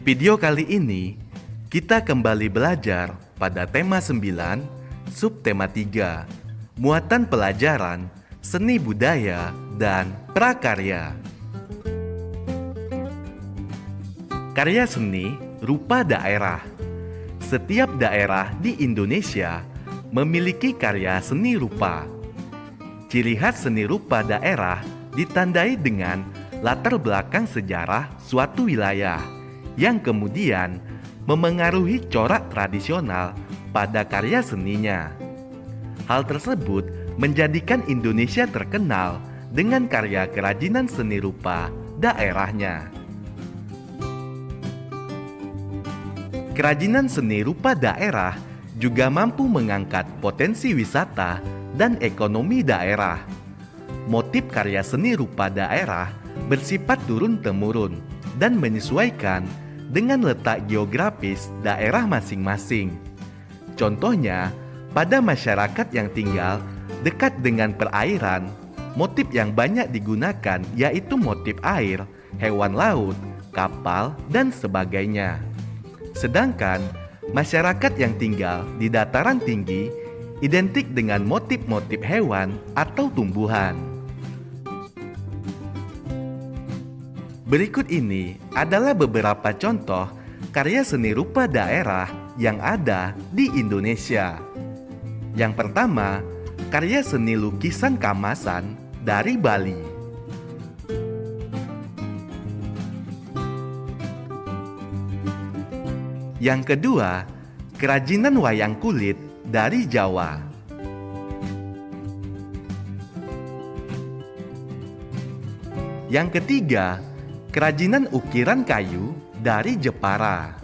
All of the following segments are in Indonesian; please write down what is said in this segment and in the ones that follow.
video kali ini, kita kembali belajar pada tema 9, subtema 3, muatan pelajaran, seni budaya, dan prakarya. Karya seni rupa daerah. Setiap daerah di Indonesia memiliki karya seni rupa. Ciri khas seni rupa daerah ditandai dengan latar belakang sejarah suatu wilayah yang kemudian memengaruhi corak tradisional pada karya seninya. Hal tersebut menjadikan Indonesia terkenal dengan karya kerajinan seni rupa daerahnya. Kerajinan seni rupa daerah juga mampu mengangkat potensi wisata dan ekonomi daerah. Motif karya seni rupa daerah bersifat turun-temurun dan menyesuaikan dengan letak geografis daerah masing-masing. Contohnya, pada masyarakat yang tinggal dekat dengan perairan, motif yang banyak digunakan yaitu motif air, hewan laut, kapal, dan sebagainya. Sedangkan masyarakat yang tinggal di dataran tinggi identik dengan motif-motif hewan atau tumbuhan. Berikut ini adalah beberapa contoh karya seni rupa daerah yang ada di Indonesia. Yang pertama, karya seni lukisan kamasan dari Bali. Yang kedua, kerajinan wayang kulit dari Jawa. Yang ketiga, kerajinan ukiran kayu dari Jepara.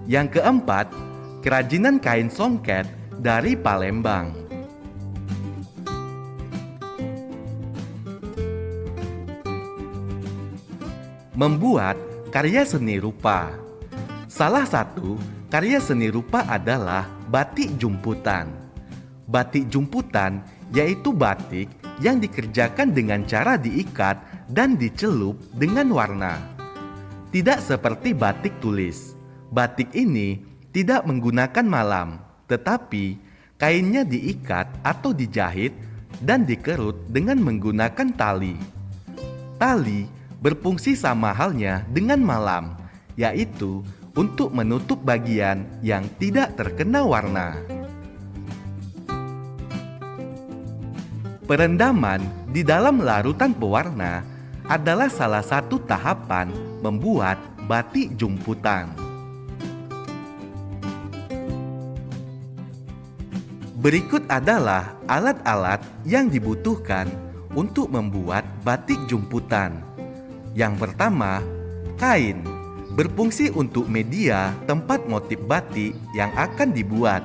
Yang keempat, kerajinan kain songket dari Palembang. Membuat karya seni rupa. Salah satu karya seni rupa adalah batik jumputan. Batik jumputan yaitu batik yang dikerjakan dengan cara diikat dan dicelup dengan warna. Tidak seperti batik tulis. Batik ini tidak menggunakan malam, tetapi kainnya diikat atau dijahit dan dikerut dengan menggunakan tali. Tali berfungsi sama halnya dengan malam, yaitu untuk menutup bagian yang tidak terkena warna. Perendaman di dalam larutan pewarna adalah salah satu tahapan membuat batik jumputan. Berikut adalah alat-alat yang dibutuhkan untuk membuat batik jumputan. Yang pertama, kain berfungsi untuk media tempat motif batik yang akan dibuat.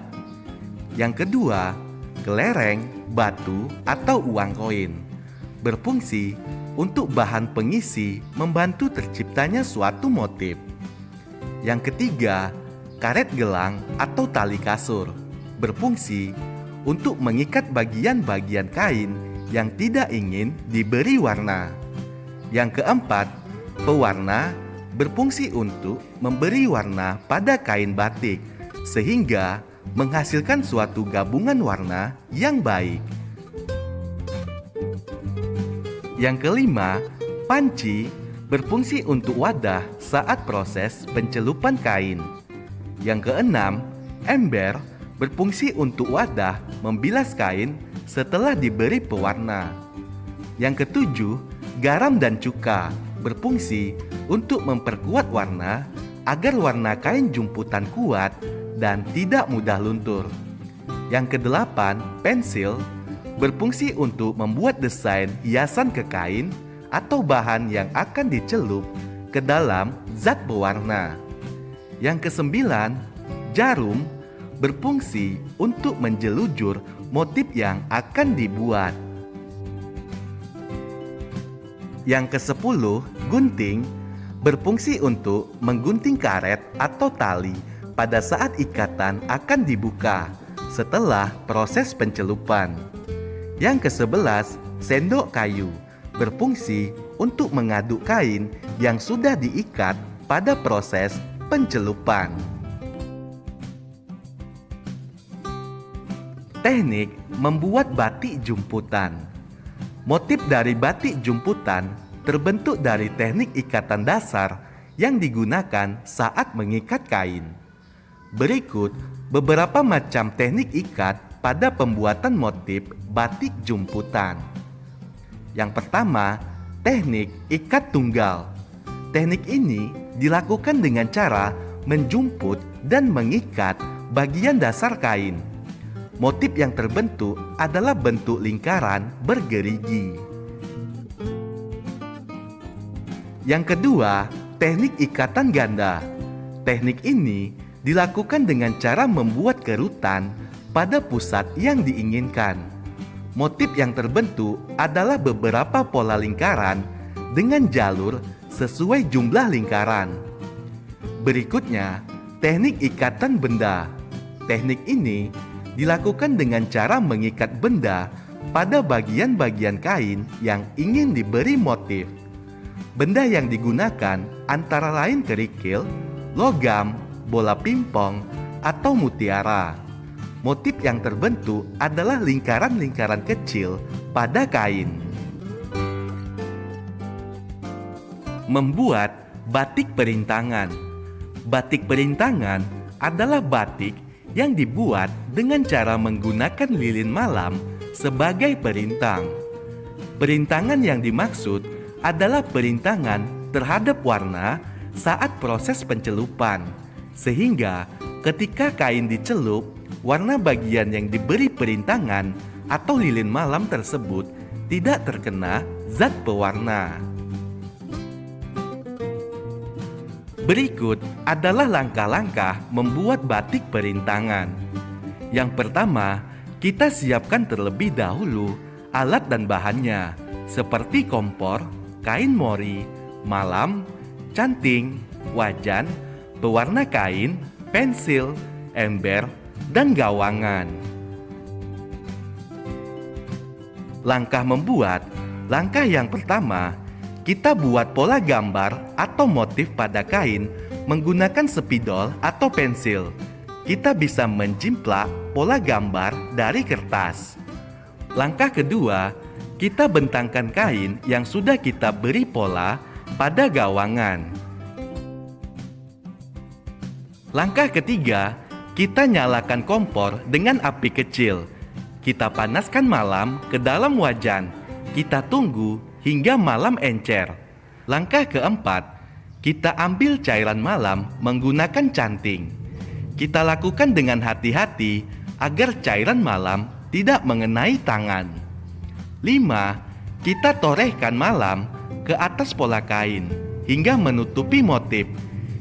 Yang kedua, kelereng, batu, atau uang koin berfungsi untuk bahan pengisi membantu terciptanya suatu motif. Yang ketiga, karet gelang atau tali kasur berfungsi untuk mengikat bagian-bagian kain yang tidak ingin diberi warna. Yang keempat, pewarna berfungsi untuk memberi warna pada kain batik sehingga menghasilkan suatu gabungan warna yang baik. Yang kelima, panci berfungsi untuk wadah saat proses pencelupan kain. Yang keenam, ember berfungsi untuk wadah membilas kain setelah diberi pewarna. Yang ketujuh, garam dan cuka berfungsi untuk memperkuat warna agar warna kain jumputan kuat dan tidak mudah luntur. Yang kedelapan, pensil berfungsi untuk membuat desain hiasan ke kain atau bahan yang akan dicelup ke dalam zat pewarna. Yang kesembilan, jarum berfungsi untuk menjelujur motif yang akan dibuat. Yang ke-10, gunting berfungsi untuk menggunting karet atau tali pada saat ikatan akan dibuka setelah proses pencelupan. Yang ke-11, sendok kayu berfungsi untuk mengaduk kain yang sudah diikat pada proses pencelupan. Teknik membuat batik jumputan. Motif dari batik jumputan terbentuk dari teknik ikatan dasar yang digunakan saat mengikat kain. Berikut beberapa macam teknik ikat pada pembuatan motif batik jumputan. Yang pertama, teknik ikat tunggal. Teknik ini dilakukan dengan cara menjumput dan mengikat bagian dasar kain. Motif yang terbentuk adalah bentuk lingkaran bergerigi. Yang kedua, teknik ikatan ganda. Teknik ini dilakukan dengan cara membuat kerutan pada pusat yang diinginkan. Motif yang terbentuk adalah beberapa pola lingkaran dengan jalur sesuai jumlah lingkaran. Berikutnya, teknik ikatan benda. Teknik ini dilakukan dengan cara mengikat benda pada bagian-bagian kain yang ingin diberi motif. Benda yang digunakan antara lain kerikil, logam, bola pimpong, atau mutiara. Motif yang terbentuk adalah lingkaran-lingkaran kecil pada kain. Membuat batik perintangan. Batik perintangan adalah batik yang dibuat dengan cara menggunakan lilin malam sebagai perintang. Perintangan yang dimaksud adalah perintangan terhadap warna saat proses pencelupan, sehingga ketika kain dicelup, warna bagian yang diberi perintangan atau lilin malam tersebut tidak terkena zat pewarna. Berikut adalah langkah-langkah membuat batik perintangan. Yang pertama, kita siapkan terlebih dahulu alat dan bahannya, seperti kompor, kain mori, malam, canting, wajan, pewarna kain, pensil, ember, dan gawangan. Langkah membuat. Langkah yang pertama, kita buat pola gambar atau motif pada kain menggunakan spidol atau pensil. Kita bisa menjimplak pola gambar dari kertas. Langkah kedua, kita bentangkan kain yang sudah kita beri pola pada gawangan. Langkah ketiga, kita nyalakan kompor dengan api kecil. Kita panaskan malam ke dalam wajan. Kita tunggu hingga malam encer. Langkah keempat, kita ambil cairan malam menggunakan canting. Kita lakukan dengan hati-hati agar cairan malam tidak mengenai tangan. 5. Kita torehkan malam ke atas pola kain hingga menutupi motif.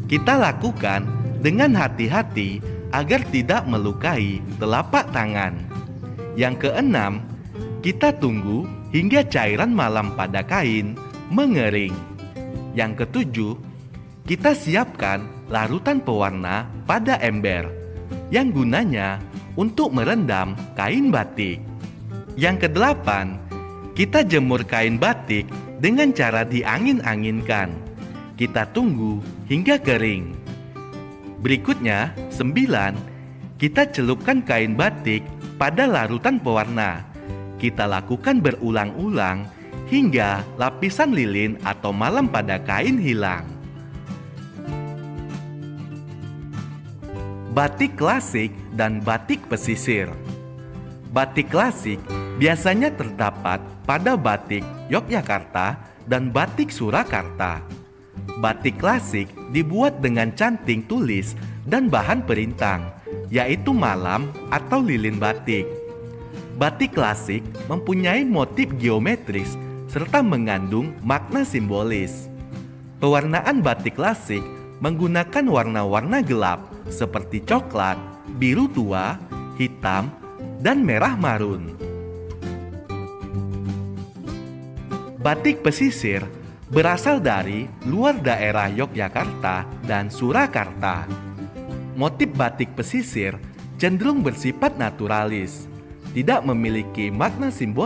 Kita lakukan dengan hati-hati agar tidak melukai telapak tangan. Yang keenam, kita tunggu hingga cairan malam pada kain mengering. Yang ketujuh, kita siapkan larutan pewarna pada ember yang gunanya untuk merendam kain batik. Yang kedelapan, kita jemur kain batik dengan cara diangin-anginkan. Kita tunggu hingga kering. Berikutnya, 9, kita celupkan kain batik pada larutan pewarna. Kita lakukan berulang-ulang hingga lapisan lilin atau malam pada kain hilang. Batik klasik dan batik pesisir. Batik klasik biasanya terdapat pada batik Yogyakarta dan batik Surakarta. Batik klasik dibuat dengan canting tulis dan bahan perintang, yaitu malam atau lilin batik. Batik klasik mempunyai motif geometris serta mengandung makna simbolis. Pewarnaan batik klasik menggunakan warna-warna gelap seperti coklat, biru tua, hitam, dan merah marun. Batik pesisir berasal dari luar daerah Yogyakarta dan Surakarta. Motif batik pesisir cenderung bersifat naturalis, tidak memiliki makna simbolis.